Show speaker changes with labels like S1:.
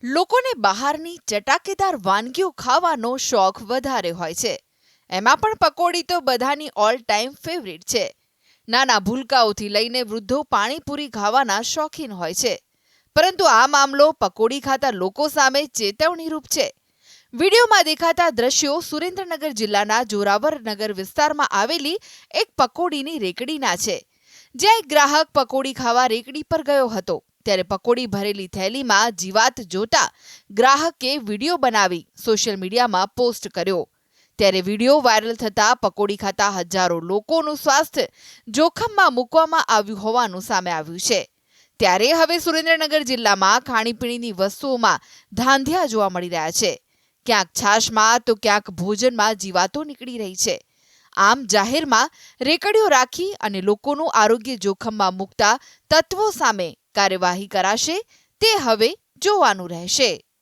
S1: લોકોને બહારની ચટાકેદાર વાનગીઓ ખાવાનો શોખ વધારે હોય છે. એમાં પણ પકોડી તો બધાની ઓલ ટાઈમ ફેવરિટ છે. નાના ભૂલકાઓથી લઈને વૃદ્ધો પાણીપુરી ખાવાના શોખીન હોય છે. પરંતુ આ મામલો પકોડી ખાતા લોકો સામે ચેતવણીરૂપ છે. વિડીયોમાં દેખાતા દ્રશ્યો સુરેન્દ્રનગર જિલ્લાના જોરાવરનગર વિસ્તારમાં આવેલી એક પકોડીની રેકડીના છે. જ્યાં એક ગ્રાહક પકોડી ખાવા રેકડી પર ગયો હતો. ત્યારે પકોડી ભરેલી થેલીમાં જીવાત જોતા ગ્રાહકે વિડીયો બનાવી સોશિયલ મીડિયામાં પોસ્ટ કર્યો. ત્યારે વિડીયો વાયરલ થતા પકોડી ખાતા હજારો લોકોનું સ્વાસ્થ્ય જોખમમાં મૂકવામાં આવ્યું હોવાનું સામે આવ્યું છે. ત્યારે હવે સુરેન્દ્રનગર જિલ્લામાં ખાણીપીણીની વસ્તુઓમાં ધાંધિયા જોવા મળી રહ્યા છે. ક્યાંક છાશમાં તો ક્યાંક ભોજનમાં જીવાતો નીકળી રહી છે. આમ જાહેરમાં રેકડીઓ રાખી અને લોકોનું આરોગ્ય જોખમમાં મૂકતા તત્વો સામે કાર્યવાહી કરાશે તે હવે જોવાનું રહેશે.